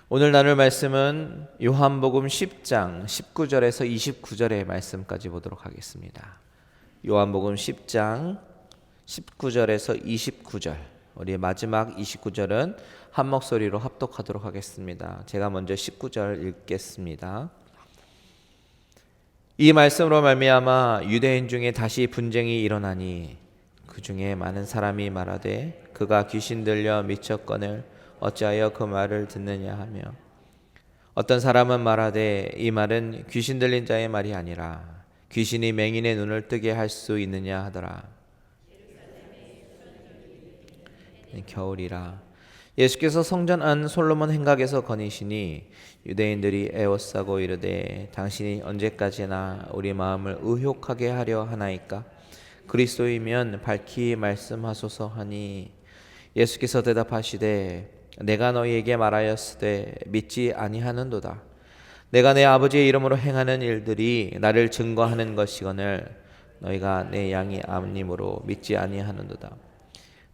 오늘 나눌 말씀은 요한복음 10장 19절에서 29절의 말씀까지 보도록 하겠습니다. 요한복음 10장 19절에서 29절, 우리 마지막 29절은 한 목소리로 합독하도록 하겠습니다. 제가 먼저 19절 읽겠습니다. 이 말씀으로 말미암아 유대인 중에 다시 분쟁이 일어나니 그 중에 많은 사람이 말하되 그가 귀신 들려 미쳤거늘 어찌하여 그 말을 듣느냐 하며, 어떤 사람은 말하되 이 말은 귀신 들린 자의 말이 아니라 귀신이 맹인의 눈을 뜨게 할 수 있느냐 하더라. 겨울이라. 예수께서 성전 안 솔로몬 행각에서 거니시니 유대인들이 에워싸고 이르되 당신이 언제까지나 우리 마음을 의혹하게 하려 하나이까? 그리스도이면 밝히 말씀하소서 하니, 예수께서 대답하시되 내가 너희에게 말하였으되 믿지 아니하는도다. 내가 내 아버지의 이름으로 행하는 일들이 나를 증거하는 것이거늘 너희가 내 양이 아님으로 믿지 아니하는도다.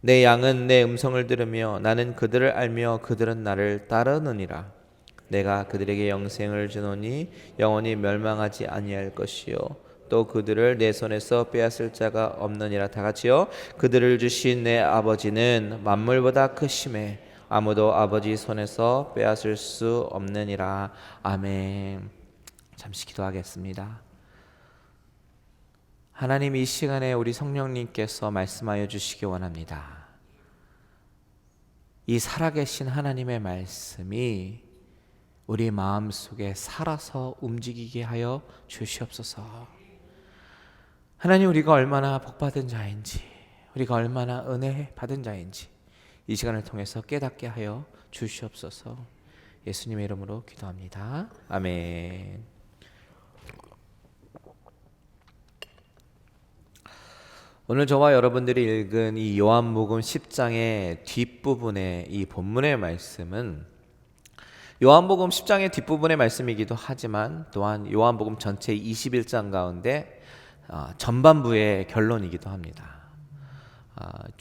내 양은 내 음성을 들으며 나는 그들을 알며 그들은 나를 따르느니라. 내가 그들에게 영생을 주노니 영원히 멸망하지 아니할 것이요 또 그들을 내 손에서 빼앗을 자가 없느니라. 다 같이요. 그들을 주신 내 아버지는 만물보다 크심에 아무도 아버지 손에서 빼앗을 수 없느니라. 아멘. 잠시 기도하겠습니다. 하나님, 이 시간에 우리 성령님께서 말씀하여 주시기 원합니다. 이 살아계신 하나님의 말씀이 우리 마음속에 살아서 움직이게 하여 주시옵소서. 하나님, 우리가 얼마나 복받은 자인지, 우리가 얼마나 은혜 받은 자인지 이 시간을 통해서 깨닫게 하여 주시옵소서. 예수님의 이름으로 기도합니다. 아멘. 오늘 저와 여러분들이 읽은 이 요한복음 10장의 뒷부분의 이 본문의 말씀은 요한복음 10장의 뒷부분의 말씀이기도 하지만 또한 요한복음 전체 21장 가운데 전반부의 결론이기도 합니다.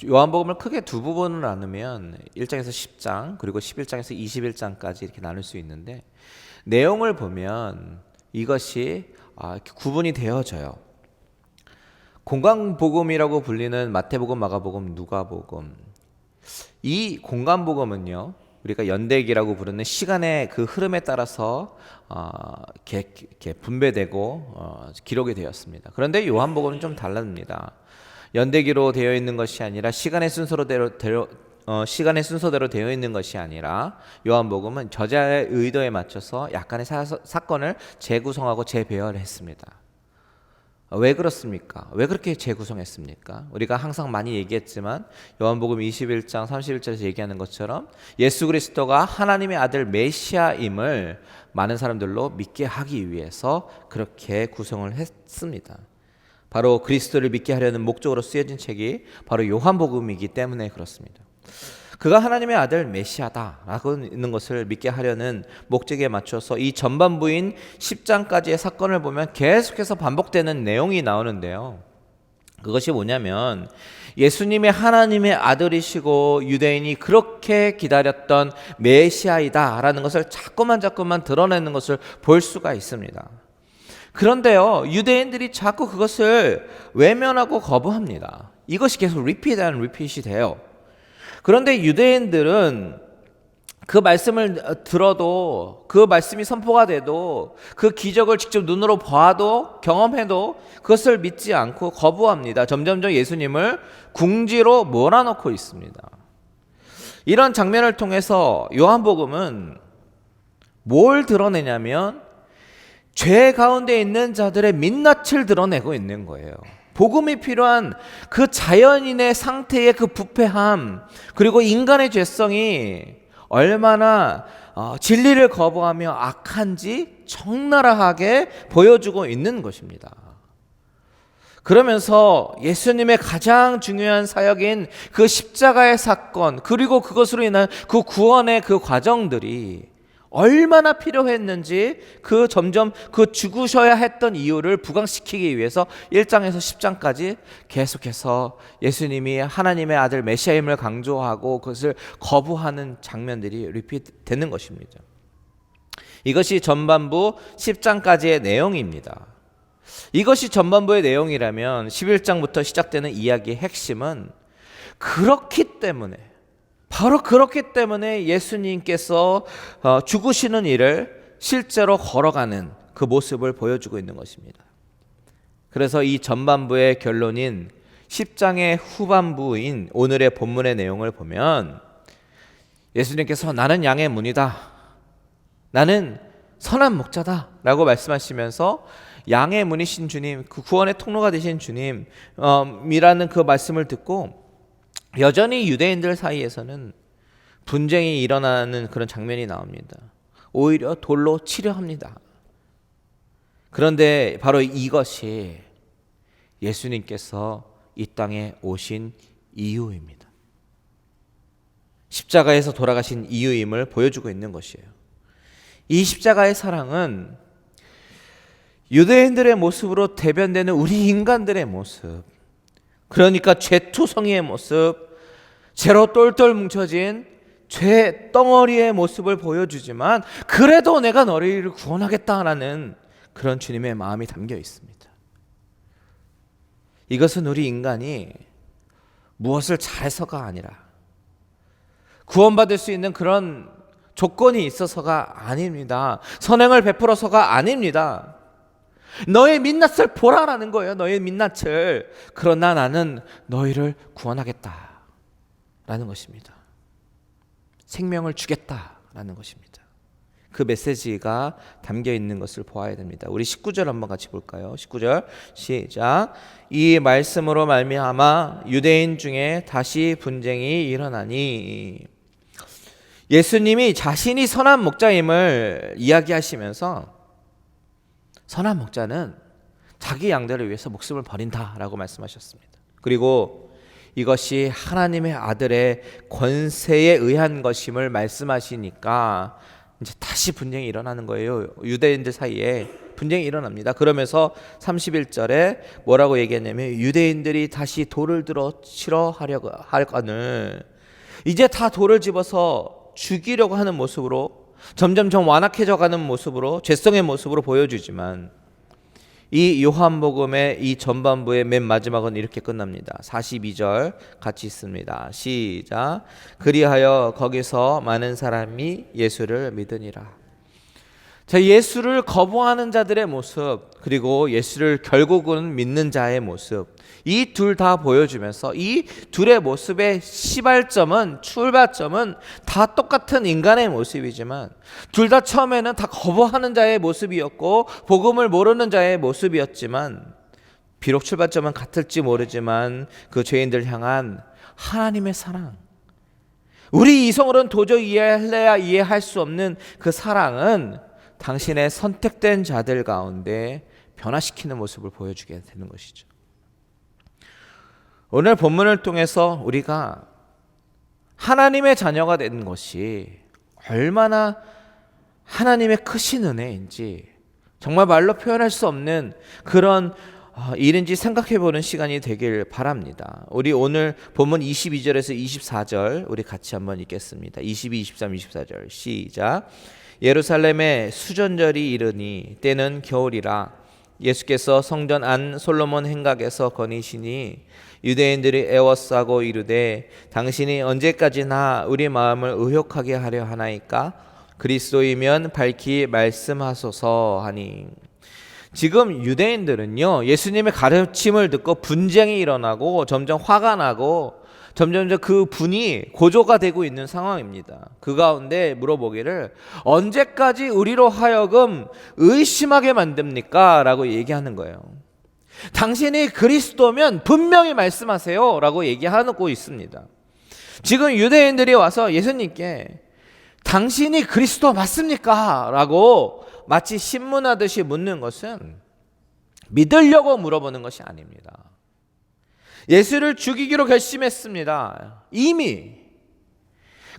요한복음을 크게 두 부분으로 나누면 1장에서 10장 그리고 11장에서 21장까지 이렇게 나눌 수 있는데, 내용을 보면 이것이 구분이 되어져요. 공간복음이라고 불리는 마태복음, 마가복음, 누가복음, 이 공간복음은요 우리가 연대기라고 부르는 시간의 그 흐름에 따라서 이렇게 분배되고 기록이 되었습니다. 그런데 요한복음은 좀 다릅니다. 연대기로 되어 있는 것이 아니라 시간의 순서대로 되어 있는 것이 아니라 요한복음은 저자의 의도에 맞춰서 약간의 사건을 재구성하고 재배열했습니다. 왜 그렇습니까? 왜 그렇게 재구성했습니까? 우리가 항상 많이 얘기했지만 요한복음 21장 31절에서 얘기하는 것처럼 예수 그리스도가 하나님의 아들 메시아임을 많은 사람들로 믿게 하기 위해서 그렇게 구성을 했습니다. 바로 그리스도를 믿게 하려는 목적으로 쓰여진 책이 바로 요한복음이기 때문에 그렇습니다. 그가 하나님의 아들 메시아다라고 있는 것을 믿게 하려는 목적에 맞춰서 이 전반부인 10장까지의 사건을 보면 계속해서 반복되는 내용이 나오는데요. 그것이 뭐냐면 예수님의 하나님의 아들이시고 유대인이 그렇게 기다렸던 메시아이다라는 것을 자꾸만 드러내는 것을 볼 수가 있습니다. 그런데요, 유대인들이 자꾸 그것을 외면하고 거부합니다. 이것이 계속 리핏이 돼요. 그런데 유대인들은 그 말씀을 들어도, 그 말씀이 선포가 돼도, 그 기적을 직접 눈으로 봐도, 경험해도 그것을 믿지 않고 거부합니다. 점점점 예수님을 궁지로 몰아넣고 있습니다. 이런 장면을 통해서 요한복음은 뭘 드러내냐면 죄 가운데 있는 자들의 민낯을 드러내고 있는 거예요. 복음이 필요한 그 자연인의 상태의 그 부패함, 그리고 인간의 죄성이 얼마나 진리를 거부하며 악한지 적나라하게 보여주고 있는 것입니다. 그러면서 예수님의 가장 중요한 사역인 그 십자가의 사건, 그리고 그것으로 인한 그 구원의 그 과정들이 얼마나 필요했는지 점점 죽으셔야 했던 이유를 부각시키기 위해서 1장에서 10장까지 계속해서 예수님이 하나님의 아들 메시아임을 강조하고 그것을 거부하는 장면들이 리핏되는 것입니다. 이것이 전반부 10장까지의 내용입니다. 이것이 전반부의 내용이라면 11장부터 시작되는 이야기의 핵심은 그렇기 때문에, 바로 그렇기 때문에 예수님께서 죽으시는 일을 실제로 걸어가는 그 모습을 보여주고 있는 것입니다. 그래서 이 전반부의 결론인 10장의 후반부인 오늘의 본문의 내용을 보면 예수님께서 나는 양의 문이다, 나는 선한 목자다 라고 말씀하시면서 양의 문이신 주님, 그 구원의 통로가 되신 주님이라는 그 말씀을 듣고 여전히 유대인들 사이에서는 분쟁이 일어나는 그런 장면이 나옵니다. 오히려 돌로 치려 합니다. 그런데 바로 이것이 예수님께서 이 땅에 오신 이유입니다. 십자가에서 돌아가신 이유임을 보여주고 있는 것이에요. 이 십자가의 사랑은 유대인들의 모습으로 대변되는 우리 인간들의 모습, 그러니까 죄투성이의 모습, 죄로 똘똘 뭉쳐진 죄 덩어리의 모습을 보여주지만 그래도 내가 너희를 구원하겠다라는 그런 주님의 마음이 담겨 있습니다. 이것은 우리 인간이 무엇을 잘해서가 아니라 구원받을 수 있는 그런 조건이 있어서가 아닙니다. 선행을 베풀어서가 아닙니다. 너의 민낯을 보라라는 거예요. 너의 민낯을. 그러나 나는 너희를 구원하겠다라는 것입니다. 생명을 주겠다라는 것입니다. 그 메시지가 담겨 있는 것을 보아야 됩니다. 우리 19절 한번 같이 볼까요? 19절 시작. 이 말씀으로 말미암아 유대인 중에 다시 분쟁이 일어나니. 예수님이 자신이 선한 목자임을 이야기하시면서 선한 목자는 자기 양들을 위해서 목숨을 버린다라고 말씀하셨습니다. 그리고 이것이 하나님의 아들의 권세에 의한 것임을 말씀하시니까 이제 다시 분쟁이 일어나는 거예요. 유대인들 사이에 분쟁이 일어납니다. 그러면서 31절에 뭐라고 얘기했냐면 유대인들이 다시 돌을 들어 치러 하려고 하거늘 이제 다 돌을 집어서 죽이려고 하는 모습으로 점점 완악해져 가는 모습으로 죄성의 모습으로 보여주지만 이 요한복음의 이 전반부의 맨 마지막은 이렇게 끝납니다. 42절 같이 있습니다. 시작. 그리하여 거기서 많은 사람이 예수를 믿으니라. 자, 예수를 거부하는 자들의 모습, 그리고 예수를 결국은 믿는 자의 모습, 이 둘 다 보여주면서 이 둘의 모습의 시발점은, 출발점은 다 똑같은 인간의 모습이지만 둘 다 처음에는 다 거부하는 자의 모습이었고 복음을 모르는 자의 모습이었지만 비록 출발점은 같을지 모르지만 그 죄인들 향한 하나님의 사랑, 우리 이성으로는 도저히 이해할 수 없는 그 사랑은 당신의 선택된 자들 가운데 변화시키는 모습을 보여주게 되는 것이죠. 오늘 본문을 통해서 우리가 하나님의 자녀가 된 것이 얼마나 하나님의 크신 은혜인지 정말 말로 표현할 수 없는 그런 일인지 생각해보는 시간이 되길 바랍니다. 우리 오늘 본문 22절에서 24절 우리 같이 한번 읽겠습니다. 22, 23, 24절 시작. 예루살렘에 수전절이 이르니 때는 겨울이라 예수께서 성전 안 솔로몬 행각에서 거니시니 유대인들이 애워싸고 이르되 당신이 언제까지나 우리 마음을 의혹하게 하려 하나이까? 그리스도이면 밝히 말씀하소서 하니. 지금 유대인들은요 예수님의 가르침을 듣고 분쟁이 일어나고 점점 화가 나고 점점 그 분이 고조가 되고 있는 상황입니다. 그 가운데 물어보기를 언제까지 우리로 하여금 의심하게 만듭니까? 라고 얘기하는 거예요. 당신이 그리스도면 분명히 말씀하세요 라고 얘기하고 있습니다. 지금 유대인들이 와서 예수님께 당신이 그리스도 맞습니까? 라고 마치 신문하듯이 묻는 것은 믿으려고 물어보는 것이 아닙니다. 예수를 죽이기로 결심했습니다. 이미.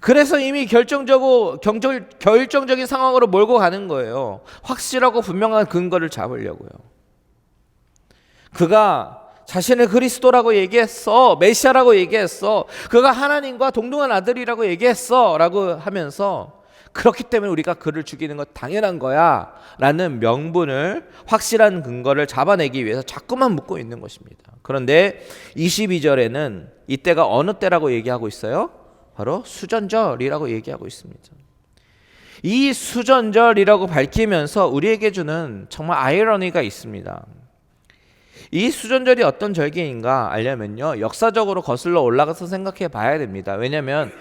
그래서 이미 결정적인 상황으로 몰고 가는 거예요. 확실하고 분명한 근거를 잡으려고요. 그가 자신을 그리스도라고 얘기했어, 메시아라고 얘기했어, 그가 하나님과 동등한 아들이라고 얘기했어 라고 하면서 그렇기 때문에 우리가 그를 죽이는 건 당연한 거야 라는 명분을, 확실한 근거를 잡아내기 위해서 자꾸만 묻고 있는 것입니다. 그런데 22절에는 이때가 어느 때라고 얘기하고 있어요? 바로 수전절이라고 얘기하고 있습니다. 이 수전절이라고 밝히면서 우리에게 주는 정말 아이러니가 있습니다. 이 수전절이 어떤 절기인가 알려면요, 역사적으로 거슬러 올라가서 생각해 봐야 됩니다. 왜냐하면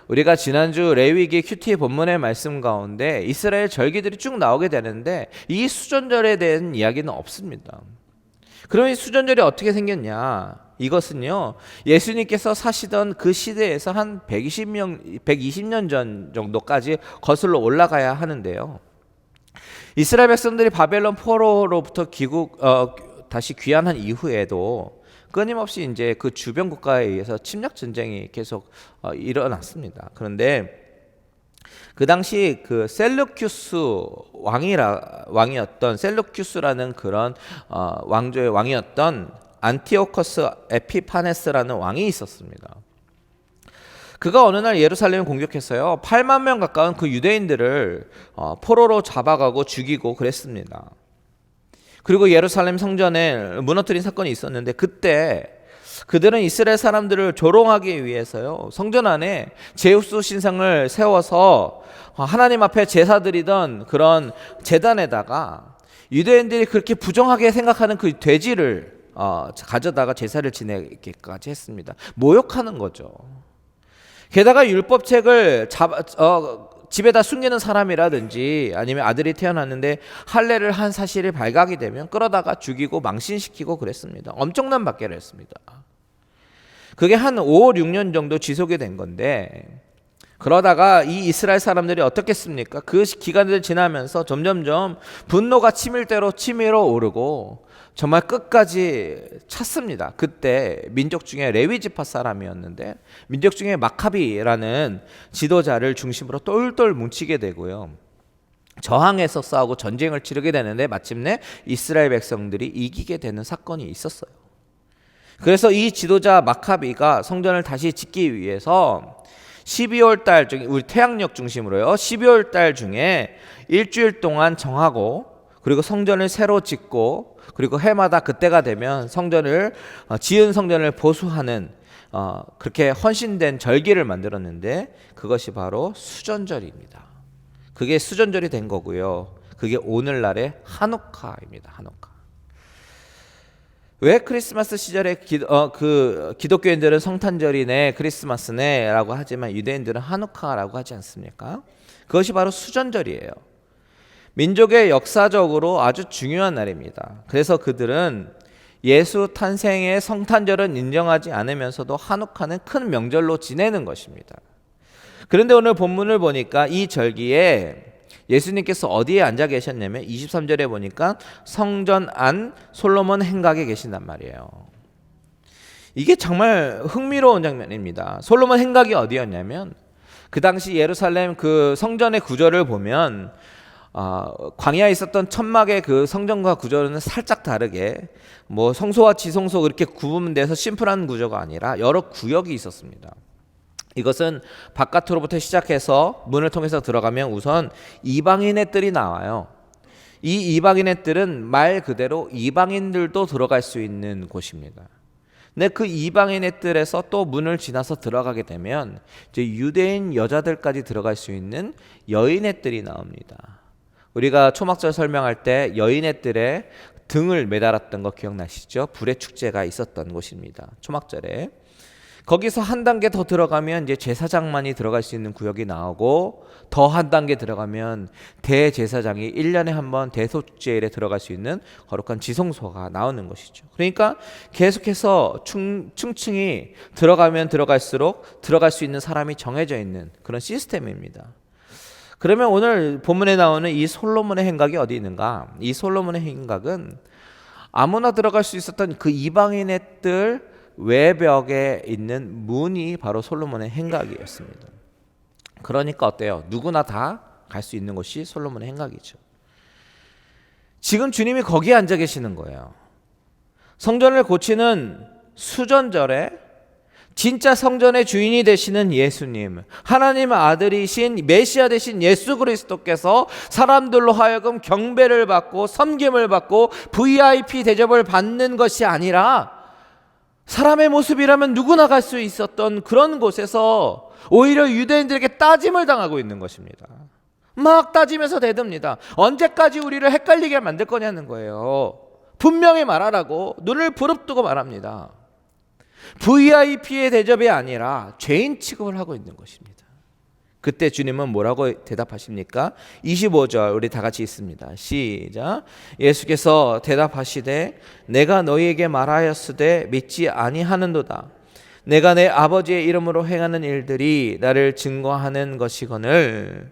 우리가 지난주 레위기 큐티 본문의 말씀 가운데 이스라엘 절기들이 쭉 나오게 되는데 이 수전절에 대한 이야기는 없습니다. 그럼 이 수전절이 어떻게 생겼냐? 이것은요, 예수님께서 사시던 그 시대에서 한 120년 전 정도까지 거슬러 올라가야 하는데요. 이스라엘 백성들이 바벨론 포로로부터 다시 귀환한 이후에도 끊임없이 이제 그 주변 국가에 의해서 침략 전쟁이 계속 일어났습니다. 그런데 그 당시 그 셀루큐스 왕이었던 셀루큐스라는 그런 왕조의 왕이었던 안티오커스 에피파네스라는 왕이 있었습니다. 그가 어느 날 예루살렘을 공격했어요. 8만 명 가까운 그 유대인들을 포로로 잡아가고 죽이고 그랬습니다. 그리고 예루살렘 성전에 무너뜨린 사건이 있었는데, 그때 그들은 이스라엘 사람들을 조롱하기 위해서요, 성전 안에 제우스 신상을 세워서 하나님 앞에 제사 드리던 그런 제단에다가 유대인들이 그렇게 부정하게 생각하는 그 돼지를 가져다가 제사를 지내기까지 했습니다. 모욕하는 거죠. 게다가 율법책을 집에다 숨기는 사람이라든지 아니면 아들이 태어났는데 할례를 한 사실이 발각이 되면 끌어다가 죽이고 망신시키고 그랬습니다. 엄청난 박해를 했습니다. 그게 한 5, 6년 정도 지속이 된 건데, 그러다가 이 이스라엘 사람들이 어떻겠습니까? 그 기간을 지나면서 점점점 분노가 치밀대로 치밀어 오르고 정말 끝까지 찼습니다. 그때 민족 중에 레위 지파 사람이었는데, 민족 중에 마카비라는 지도자를 중심으로 똘똘 뭉치게 되고요, 저항해서 싸우고 전쟁을 치르게 되는데 마침내 이스라엘 백성들이 이기게 되는 사건이 있었어요. 그래서 이 지도자 마카비가 성전을 다시 짓기 위해서 12월 달 중에, 우리 태양력 중심으로요, 12월 달 중에 일주일 동안 정하고, 그리고 성전을 새로 짓고, 그리고 해마다 그때가 되면 지은 성전을 보수하는 그렇게 헌신된 절기를 만들었는데, 그것이 바로 수전절입니다. 그게 수전절이 된 거고요. 그게 오늘날의 하누카입니다. 하누카. 왜 크리스마스 시절에 기독교인들은 성탄절이네, 크리스마스네 라고 하지만 유대인들은 하누카라고 하지 않습니까? 그것이 바로 수전절이에요. 민족의 역사적으로 아주 중요한 날입니다. 그래서 그들은 예수 탄생의 성탄절은 인정하지 않으면서도 하누카는 큰 명절로 지내는 것입니다. 그런데 오늘 본문을 보니까 이 절기에 예수님께서 어디에 앉아 계셨냐면 23절에 보니까 성전 안 솔로몬 행각에 계신단 말이에요. 이게 정말 흥미로운 장면입니다. 솔로몬 행각이 어디였냐면, 그 당시 예루살렘 그 성전의 구조를 보면 광야에 있었던 천막의 그 성전과 구조는 살짝 다르게, 뭐 성소와 지성소 그렇게 구분돼서 심플한 구조가 아니라 여러 구역이 있었습니다. 이것은 바깥으로부터 시작해서 문을 통해서 들어가면 우선 이방인의 뜰이 나와요. 이 이방인의 뜰은 말 그대로 이방인들도 들어갈 수 있는 곳입니다. 근데 그 이방인의 뜰에서 또 문을 지나서 들어가게 되면 이제 유대인 여자들까지 들어갈 수 있는 여인의 뜰이 나옵니다. 우리가 초막절 설명할 때 여인의 뜰에 등을 매달았던 거 기억나시죠? 불의 축제가 있었던 곳입니다. 초막절에. 거기서 한 단계 더 들어가면 이제 제사장만이 들어갈 수 있는 구역이 나오고, 더 한 단계 들어가면 대제사장이 1년에 한 번 대속죄일에 들어갈 수 있는 거룩한 지성소가 나오는 것이죠. 그러니까 계속해서 층층이 들어가면 들어갈수록 들어갈 수 있는 사람이 정해져 있는 그런 시스템입니다. 그러면 오늘 본문에 나오는 이 솔로몬의 행각이 어디 있는가? 이 솔로몬의 행각은 아무나 들어갈 수 있었던 그 이방인의 뜰 외벽에 있는 문이 바로 솔로몬의 행각이었습니다. 그러니까 어때요? 누구나 다 갈 수 있는 곳이 솔로몬의 행각이죠. 지금 주님이 거기에 앉아 계시는 거예요. 성전을 고치는 수전절에 진짜 성전의 주인이 되시는 예수님, 하나님 아들이신 메시아 되신 예수 그리스도께서 사람들로 하여금 경배를 받고 섬김을 받고 VIP 대접을 받는 것이 아니라 사람의 모습이라면 누구나 갈 수 있었던 그런 곳에서 오히려 유대인들에게 따짐을 당하고 있는 것입니다. 막 따지면서 대듭니다. 언제까지 우리를 헷갈리게 만들 거냐는 거예요. 분명히 말하라고 눈을 부릅뜨고 말합니다. VIP의 대접이 아니라 죄인 취급을 하고 있는 것입니다. 그때 주님은 뭐라고 대답하십니까? 25절 우리 다 같이 읽습니다. 시작. 예수께서 대답하시되 내가 너희에게 말하였으되 믿지 아니하는도다. 내가 내 아버지의 이름으로 행하는 일들이 나를 증거하는 것이거늘.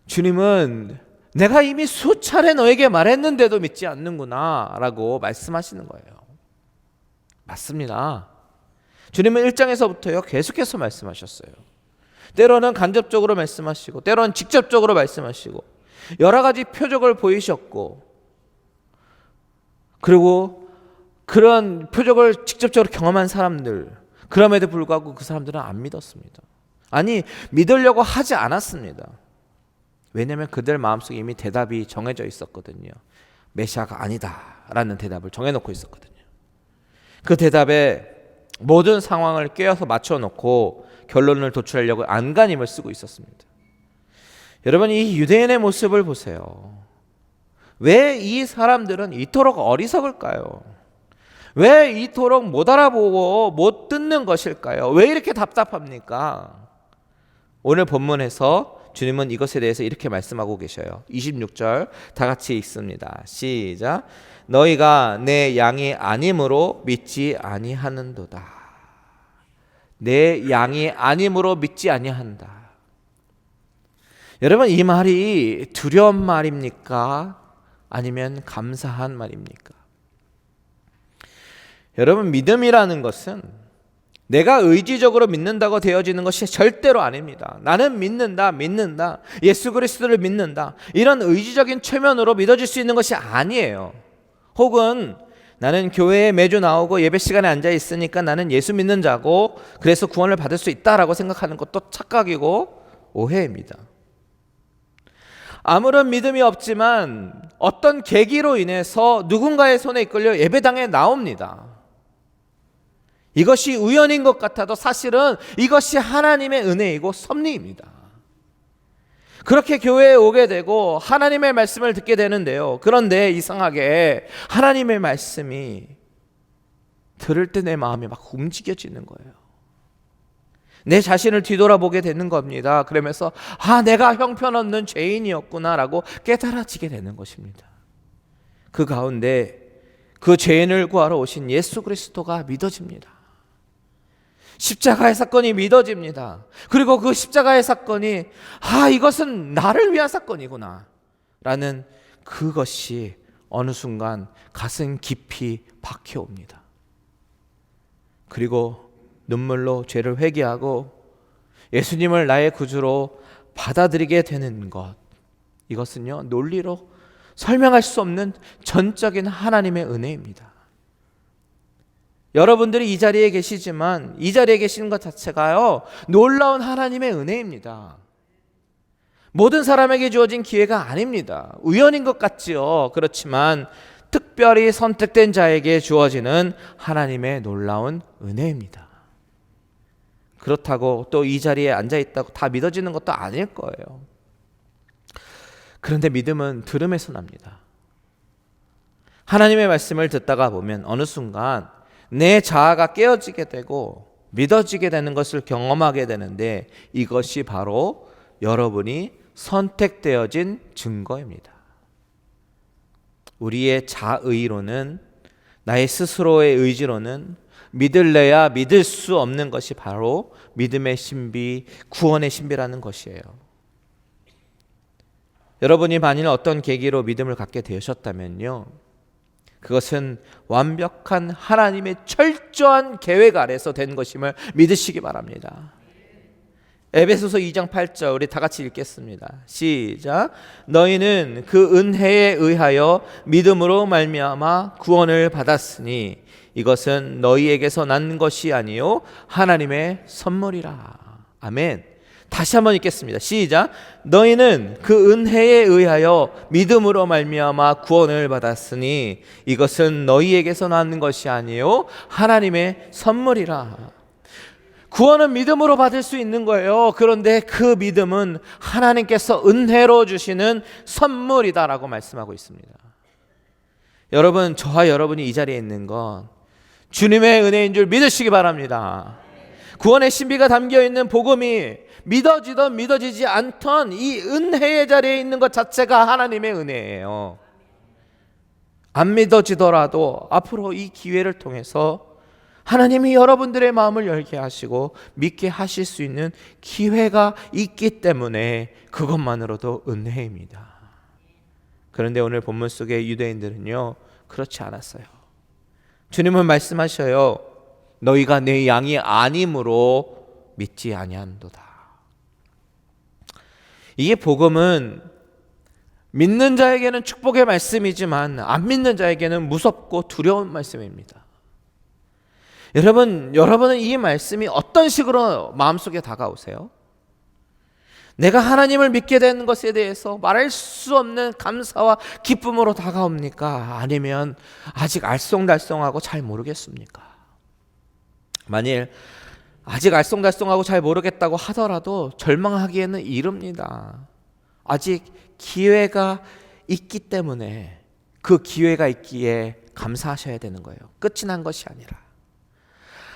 주님은 내가 이미 수차례 너에게 말했는데도 믿지 않는구나 라고 말씀하시는 거예요. 맞습니다. 주님은 1장에서부터요 계속해서 말씀하셨어요. 때로는 간접적으로 말씀하시고 때로는 직접적으로 말씀하시고 여러 가지 표적을 보이셨고, 그리고 그런 표적을 직접적으로 경험한 사람들, 그럼에도 불구하고 그 사람들은 안 믿었습니다. 아니, 믿으려고 하지 않았습니다. 왜냐하면 그들 마음속에 이미 대답이 정해져 있었거든요. 메시아가 아니다 라는 대답을 정해놓고 있었거든요. 그 대답에 모든 상황을 꿰어서 맞춰놓고 결론을 도출하려고 안간힘을 쓰고 있었습니다. 여러분, 이 유대인의 모습을 보세요. 왜 이 사람들은 이토록 어리석을까요? 왜 이토록 못 알아보고 못 듣는 것일까요? 왜 이렇게 답답합니까? 오늘 본문에서 주님은 이것에 대해서 이렇게 말씀하고 계셔요. 26절 다 같이 읽습니다. 시작. 너희가 내 양이 아님으로 믿지 아니하는도다. 내 양이 아님으로 믿지 아니한다. 여러분, 이 말이 두려운 말입니까? 아니면 감사한 말입니까? 여러분, 믿음이라는 것은 내가 의지적으로 믿는다고 되어지는 것이 절대로 아닙니다. 나는 믿는다. 예수 그리스도를 믿는다. 이런 의지적인 최면으로 믿어질 수 있는 것이 아니에요. 혹은 나는 교회에 매주 나오고 예배 시간에 앉아 있으니까 나는 예수 믿는 자고 그래서 구원을 받을 수 있다라고 생각하는 것도 착각이고 오해입니다. 아무런 믿음이 없지만 어떤 계기로 인해서 누군가의 손에 이끌려 예배당에 나옵니다. 이것이 우연인 것 같아도 사실은 이것이 하나님의 은혜이고 섭리입니다. 그렇게 교회에 오게 되고 하나님의 말씀을 듣게 되는데요. 그런데 이상하게 하나님의 말씀이 들을 때 내 마음이 막 움직여지는 거예요. 내 자신을 뒤돌아보게 되는 겁니다. 그러면서 내가 형편없는 죄인이었구나라고 깨달아지게 되는 것입니다. 그 가운데 그 죄인을 구하러 오신 예수 그리스도가 믿어집니다. 십자가의 사건이 믿어집니다. 그리고 그 십자가의 사건이 이것은 나를 위한 사건이구나 라는 그것이 어느 순간 가슴 깊이 박혀옵니다. 그리고 눈물로 죄를 회개하고 예수님을 나의 구주로 받아들이게 되는 것, 이것은요 논리로 설명할 수 없는 전적인 하나님의 은혜입니다. 여러분들이 이 자리에 계시지만 이 자리에 계시는 것 자체가요 놀라운 하나님의 은혜입니다. 모든 사람에게 주어진 기회가 아닙니다. 우연인 것 같지요. 그렇지만 특별히 선택된 자에게 주어지는 하나님의 놀라운 은혜입니다. 그렇다고 또 이 자리에 앉아있다고 다 믿어지는 것도 아닐 거예요. 그런데 믿음은 들음에서 납니다. 하나님의 말씀을 듣다가 보면 어느 순간 내 자아가 깨어지게 되고 믿어지게 되는 것을 경험하게 되는데, 이것이 바로 여러분이 선택되어진 증거입니다. 우리의 자의로는, 나의 스스로의 의지로는 믿을래야 믿을 수 없는 것이 바로 믿음의 신비, 구원의 신비라는 것이에요. 여러분이 만일 어떤 계기로 믿음을 갖게 되셨다면요, 그것은 완벽한 하나님의 철저한 계획 아래서 된 것임을 믿으시기 바랍니다. 에베소서 2장 8절 우리 다 같이 읽겠습니다. 시작. 너희는 그 은혜에 의하여 믿음으로 말미암아 구원을 받았으니 이것은 너희에게서 난 것이 아니요 하나님의 선물이라. 아멘. 다시 한번 읽겠습니다. 시작. 너희는 그 은혜에 의하여 믿음으로 말미암아 구원을 받았으니 이것은 너희에게서 난 것이 아니요 하나님의 선물이라. 구원은 믿음으로 받을 수 있는 거예요. 그런데 그 믿음은 하나님께서 은혜로 주시는 선물이다라고 말씀하고 있습니다. 여러분, 저와 여러분이 이 자리에 있는 건 주님의 은혜인 줄 믿으시기 바랍니다. 구원의 신비가 담겨 있는 복음이 믿어지던 믿어지지 않던 이 은혜의 자리에 있는 것 자체가 하나님의 은혜예요. 안 믿어지더라도 앞으로 이 기회를 통해서 하나님이 여러분들의 마음을 열게 하시고 믿게 하실 수 있는 기회가 있기 때문에 그것만으로도 은혜입니다. 그런데 오늘 본문 속의 유대인들은요, 그렇지 않았어요. 주님은 말씀하셔요. 너희가 내 양이 아님으로 믿지 아니한도다. 이게 복음은 믿는 자에게는 축복의 말씀이지만 안 믿는 자에게는 무섭고 두려운 말씀입니다. 여러분은 이 말씀이 어떤 식으로 마음속에 다가오세요? 내가 하나님을 믿게 된 것에 대해서 말할 수 없는 감사와 기쁨으로 다가옵니까? 아니면 아직 알쏭달쏭하고 잘 모르겠습니까? 만일 아직 알쏭달쏭하고 잘 모르겠다고 하더라도 절망하기에는 이릅니다. 아직 기회가 있기 때문에 그 기회가 있기에 감사하셔야 되는 거예요. 끝이 난 것이 아니라.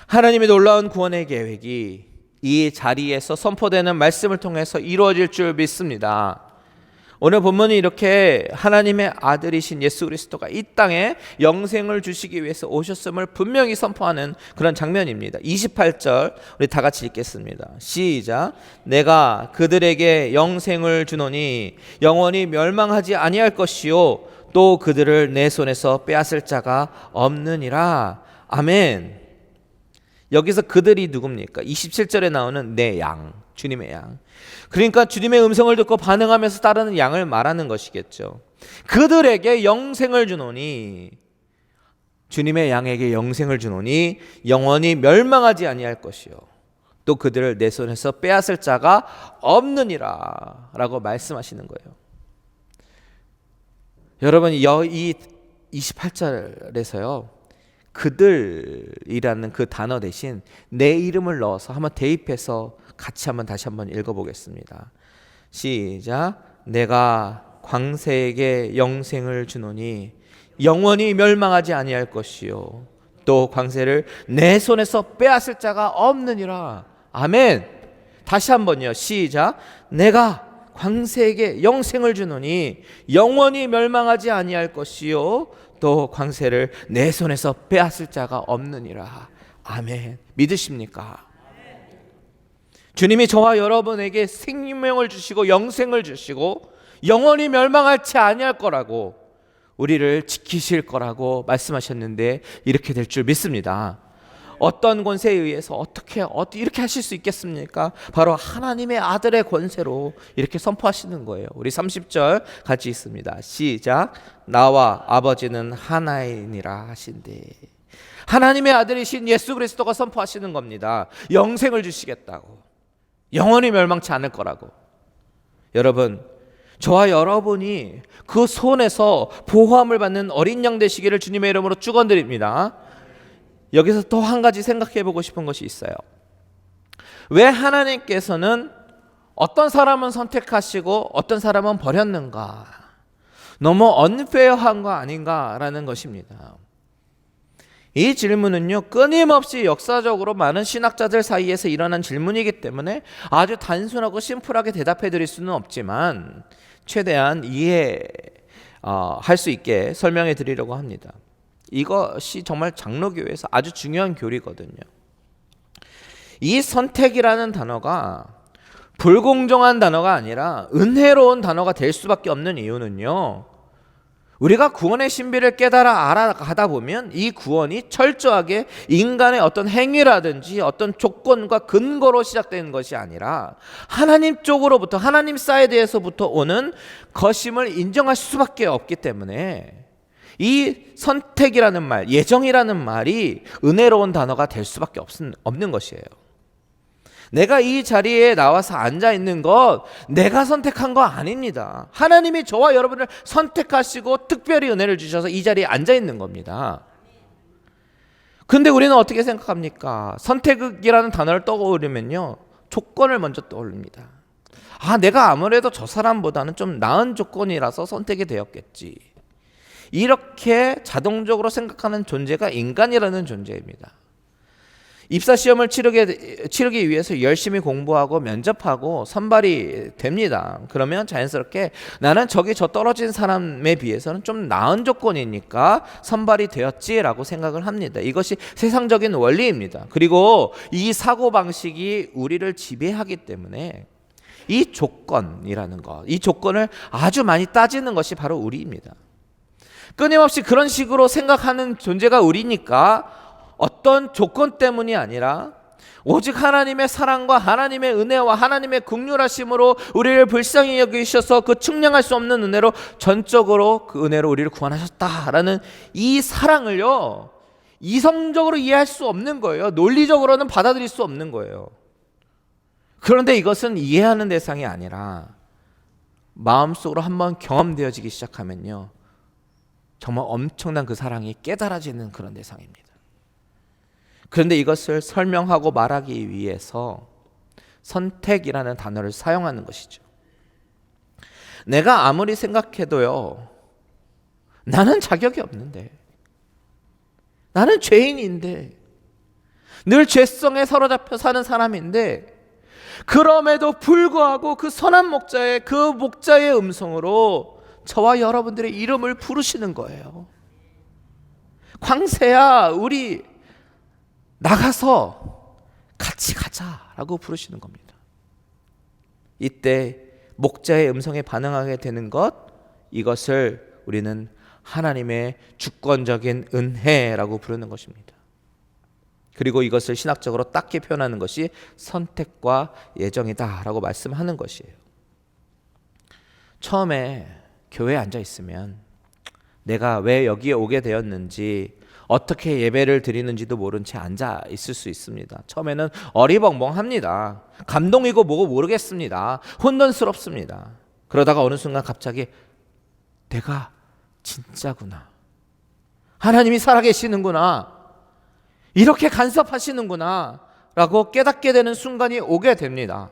하나님의 놀라운 구원의 계획이 이 자리에서 선포되는 말씀을 통해서 이루어질 줄 믿습니다. 오늘 본문이 이렇게 하나님의 아들이신 예수 그리스도가 이 땅에 영생을 주시기 위해서 오셨음을 분명히 선포하는 그런 장면입니다. 28절 우리 다 같이 읽겠습니다. 시작. 내가 그들에게 영생을 주노니 영원히 멸망하지 아니할 것이요 또 그들을 내 손에서 빼앗을 자가 없느니라. 아멘. 여기서 그들이 누굽니까? 27절에 나오는 내 양, 주님의 양. 그러니까 주님의 음성을 듣고 반응하면서 따르는 양을 말하는 것이겠죠. 그들에게 영생을 주노니, 주님의 양에게 영생을 주노니 영원히 멸망하지 아니할 것이요 또 그들을 내 손에서 빼앗을 자가 없느니라 라고 말씀하시는 거예요. 여러분, 이 28절에서요 그들이라는 그 단어 대신 내 이름을 넣어서 한번 대입해서 같이 다시 한번 읽어보겠습니다. 시작. 내가 광새에게 영생을 주노니 영원히 멸망하지 아니할 것이요 또 광새를 내 손에서 빼앗을 자가 없느니라. 아멘. 다시 한번요. 시작. 내가 광새에게 영생을 주노니 영원히 멸망하지 아니할 것이요 또 광새를 내 손에서 빼앗을 자가 없느니라. 아멘. 믿으십니까? 주님이 저와 여러분에게 생명을 주시고 영생을 주시고 영원히 멸망하지 아니할 거라고, 우리를 지키실 거라고 말씀하셨는데 이렇게 될 줄 믿습니다. 어떤 권세에 의해서 어떻게 이렇게 하실 수 있겠습니까? 바로 하나님의 아들의 권세로 이렇게 선포하시는 거예요. 우리 30절 같이 있습니다. 시작. 나와 아버지는 하나이니라 하신대. 하나님의 아들이신 예수 그리스도가 선포하시는 겁니다. 영생을 주시겠다고, 영원히 멸망치 않을 거라고. 여러분, 저와 여러분이 그 손에서 보호함을 받는 어린 양 되시기를 주님의 이름으로 축원드립니다. 여기서 또 한 가지 생각해 보고 싶은 것이 있어요. 왜 하나님께서는 어떤 사람은 선택하시고 어떤 사람은 버렸는가? 너무 언페어한 거 아닌가라는 것입니다. 이 질문은요, 끊임없이 역사적으로 많은 신학자들 사이에서 일어난 질문이기 때문에 아주 단순하고 심플하게 대답해 드릴 수는 없지만 최대한 이해할 수 있게 설명해 드리려고 합니다. 이것이 정말 장로교회에서 아주 중요한 교리거든요. 이 선택이라는 단어가 불공정한 단어가 아니라 은혜로운 단어가 될 수밖에 없는 이유는요, 우리가 구원의 신비를 깨달아 알아가다 보면 이 구원이 철저하게 인간의 어떤 행위라든지 어떤 조건과 근거로 시작되는 것이 아니라 하나님 쪽으로부터, 하나님 사이드에서부터 오는 것임을 인정할 수밖에 없기 때문에 이 선택이라는 말, 예정이라는 말이 은혜로운 단어가 될 수밖에 없는 것이에요. 내가 이 자리에 나와서 앉아 있는 것 내가 선택한 거 아닙니다. 하나님이 저와 여러분을 선택하시고 특별히 은혜를 주셔서 이 자리에 앉아 있는 겁니다. 근데 우리는 어떻게 생각합니까? 선택이라는 단어를 떠오르면요, 조건을 먼저 떠올립니다. 내가 아무래도 저 사람보다는 좀 나은 조건이라서 선택이 되었겠지. 이렇게 자동적으로 생각하는 존재가 인간이라는 존재입니다. 입사 시험을 치르기 위해서 열심히 공부하고 면접하고 선발이 됩니다. 그러면 자연스럽게 나는 저 떨어진 사람에 비해서는 좀 나은 조건이니까 선발이 되었지라고 생각을 합니다. 이것이 세상적인 원리입니다. 그리고 이 사고방식이 우리를 지배하기 때문에 이 조건이라는 것, 이 조건을 아주 많이 따지는 것이 바로 우리입니다. 끊임없이 그런 식으로 생각하는 존재가 우리니까 어떤 조건 때문이 아니라 오직 하나님의 사랑과 하나님의 은혜와 하나님의 긍휼하심으로 우리를 불쌍히 여기셔서 그 측량할 수 없는 은혜로 전적으로 그 은혜로 우리를 구원하셨다라는 이 사랑을요, 이성적으로 이해할 수 없는 거예요. 논리적으로는 받아들일 수 없는 거예요. 그런데 이것은 이해하는 대상이 아니라 마음속으로 한번 경험되어지기 시작하면요, 정말 엄청난 그 사랑이 깨달아지는 그런 대상입니다. 그런데 이것을 설명하고 말하기 위해서 선택이라는 단어를 사용하는 것이죠. 내가 아무리 생각해도요, 나는 자격이 없는데, 나는 죄인인데, 늘 죄성에 사로잡혀 사는 사람인데, 그럼에도 불구하고 그 선한 목자의 음성으로 저와 여러분들의 이름을 부르시는 거예요. 광세야, 우리 나가서 같이 가자라고 부르시는 겁니다. 이때 목자의 음성에 반응하게 되는 것, 이것을 우리는 하나님의 주권적인 은혜라고 부르는 것입니다. 그리고 이것을 신학적으로 딱히 표현하는 것이 선택과 예정이다라고 말씀하는 것이에요. 처음에 교회에 앉아 있으면 내가 왜 여기에 오게 되었는지, 어떻게 예배를 드리는지도 모른 채 앉아 있을 수 있습니다. 처음에는 어리벙벙합니다. 감동이고 뭐고 모르겠습니다. 혼돈스럽습니다. 그러다가 어느 순간 갑자기 내가 진짜구나, 하나님이 살아계시는구나, 이렇게 간섭하시는구나 라고 깨닫게 되는 순간이 오게 됩니다.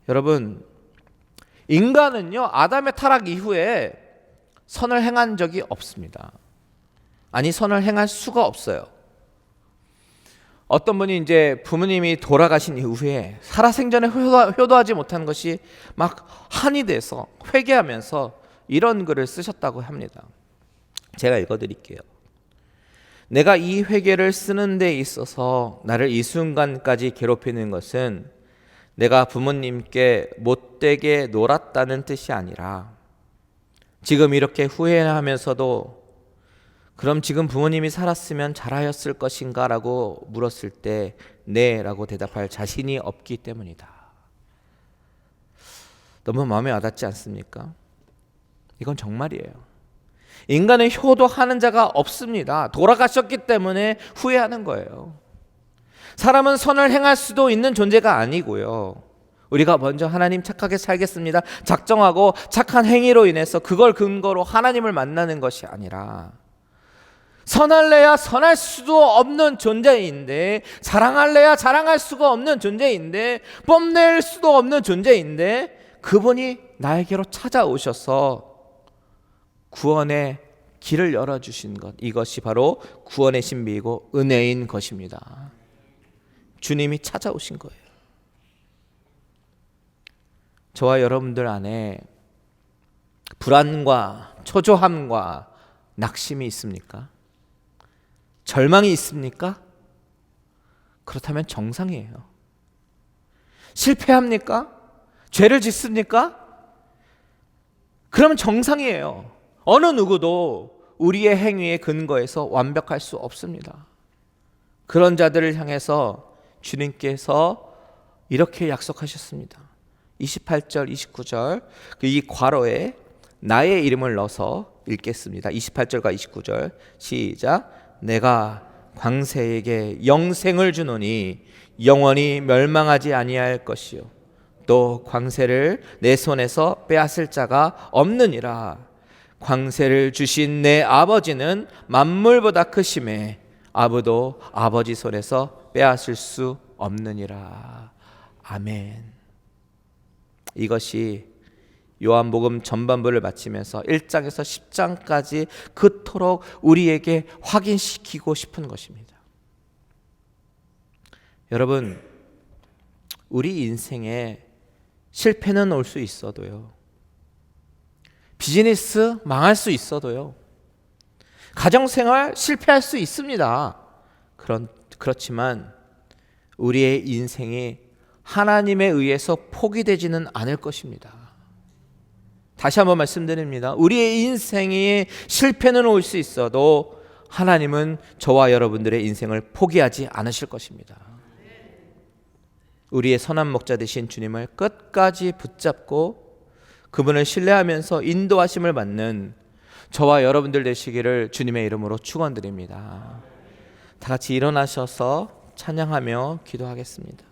여러분, 인간은요, 아담의 타락 이후에 선을 행한 적이 없습니다. 아니, 선을 행할 수가 없어요. 어떤 분이 이제 부모님이 돌아가신 이후에 살아생전에 효도하지 못한 것이 막 한이 돼서 회개하면서 이런 글을 쓰셨다고 합니다. 제가 읽어드릴게요. 내가 이 회개를 쓰는 데 있어서 나를 이 순간까지 괴롭히는 것은 내가 부모님께 못되게 놀았다는 뜻이 아니라, 지금 이렇게 후회하면서도 그럼 지금 부모님이 살았으면 잘하였을 것인가 라고 물었을 때 네 라고 대답할 자신이 없기 때문이다. 너무 마음에 와닿지 않습니까? 이건 정말이에요. 인간은 효도하는 자가 없습니다. 돌아가셨기 때문에 후회하는 거예요. 사람은 선을 행할 수도 있는 존재가 아니고요, 우리가 먼저 하나님 착하게 살겠습니다 작정하고 착한 행위로 인해서 그걸 근거로 하나님을 만나는 것이 아니라, 선할래야 선할 수도 없는 존재인데, 자랑할래야 자랑할 수가 없는 존재인데, 뽐낼 수도 없는 존재인데, 그분이 나에게로 찾아오셔서 구원의 길을 열어주신 것, 이것이 바로 구원의 신비이고 은혜인 것입니다. 주님이 찾아오신 거예요. 저와 여러분들 안에 불안과 초조함과 낙심이 있습니까? 절망이 있습니까? 그렇다면 정상이에요. 실패합니까? 죄를 짓습니까? 그러면 정상이에요. 어느 누구도 우리의 행위에 근거해서 완벽할 수 없습니다. 그런 자들을 향해서 주님께서 이렇게 약속하셨습니다. 28절, 29절 이 괄호에 나의 이름을 넣어서 읽겠습니다. 28절과 29절 시작. 내가 광새에게 영생을 주노니 영원히 멸망하지 아니할 것이요 또 광새를 내 손에서 빼앗을 자가 없느니라. 광새를 주신 내 아버지는 만물보다 크심에 아무도 아버지 손에서 빼앗을 수 없느니라. 아멘. 이것이 요한복음 전반부를 마치면서 1장에서 10장까지 그토록 우리에게 확인시키고 싶은 것입니다. 여러분, 우리 인생에 실패는 올 수 있어도요, 비즈니스 망할 수 있어도요, 가정생활 실패할 수 있습니다. 그렇지만 우리의 인생이 하나님에 의해서 포기되지는 않을 것입니다. 다시 한번 말씀드립니다. 우리의 인생에 실패는 올 수 있어도 하나님은 저와 여러분들의 인생을 포기하지 않으실 것입니다. 우리의 선한 목자 되신 주님을 끝까지 붙잡고 그분을 신뢰하면서 인도하심을 받는 저와 여러분들 되시기를 주님의 이름으로 축원드립니다. 다 같이 일어나셔서 찬양하며 기도하겠습니다.